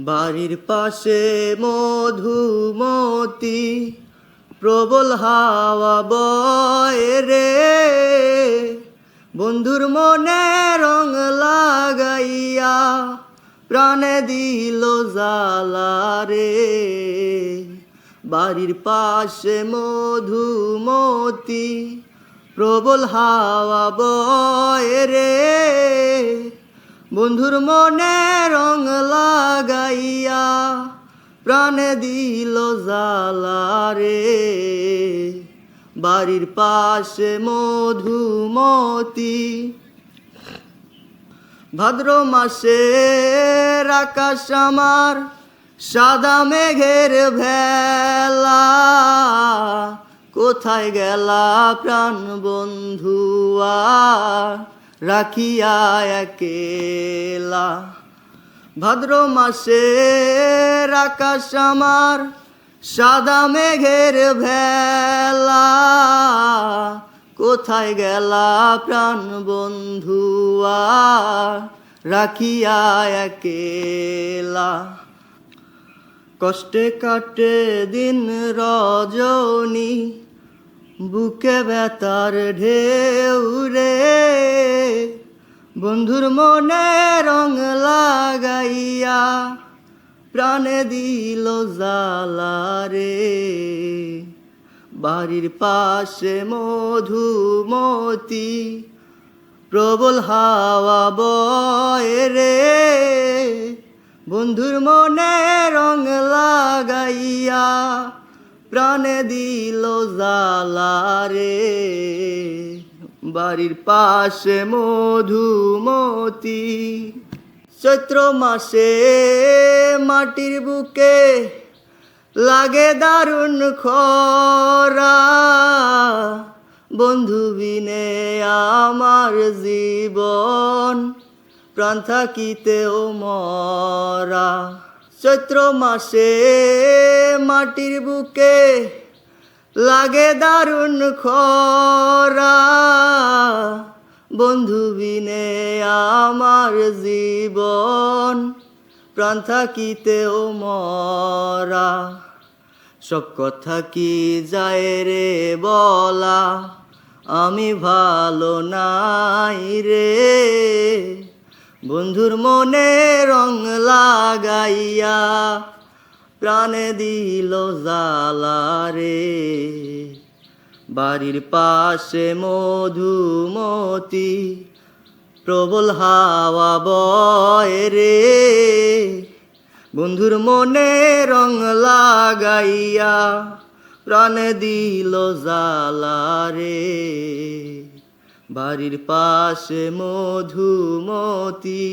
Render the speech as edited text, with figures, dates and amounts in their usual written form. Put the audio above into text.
বাড়ির পাশে মধুমতি প্রবল হাওয়া বয় রে, বন্ধুর মনে রং লাগাইয়া প্রাণে দিল জ্বালা রে। বাড়ির পাশে মধুমতি প্রবল হাওয়া বয় রে, বন্ধুর মনে রং লাগাইয়া প্রাণে দিল জ্বালা রে। বাড়ির পাশে মধুমতি ভাদ্র মাসের আকাশ আমার সাদা মেঘের ভেলা, কোথায় গেলা প্রাণ বন্ধুয়া রাখিয়া একেলা। ভাদ্র মাসের আকাশ আমার সাদা মেঘের ভেলা, কোথায় গেলা প্রাণ বন্ধুয়া রাখিয়া একেলা। কষ্টে কাটে দিন রজনী, বুকে ব্যথার ঢেউ রে, বন্ধুর মনে রং লাগাইয়া প্রাণে দিল জ্বালা রে। বাড়ির পাশে মধুমতি প্রবল হাওয়া বয় রে, বন্ধুর মনে রং লাগাইয়া প্রাণে দিল জ্বালা রে। বাড়ির পাশে মধুমতি চৈত্র মাসে মাটির বুকে লাগে দারুণ খরা, বন্ধু বিনে আমার জীবন প্রাণ থাকিতেও মরা। চৈত্র মাসে মাটির বুকে লাগে দারুণ খরা, বন্ধু বিনে আমার জীবন প্রাণ থাকিতেও মরা। সব কথা কি যায় রে বলা, আমি ভালো নাই রে, বন্ধুর মনে রং লাগাইয়া প্রাণে দিল জ্বালা রে। বাড়ির পাশে মধুমতি প্রবল হাওয়া বয় রে, বন্ধুর মনে রং লাগাইয়া প্রাণে দিল জ্বালা রে। বাড়ির পাশে মধুমতি।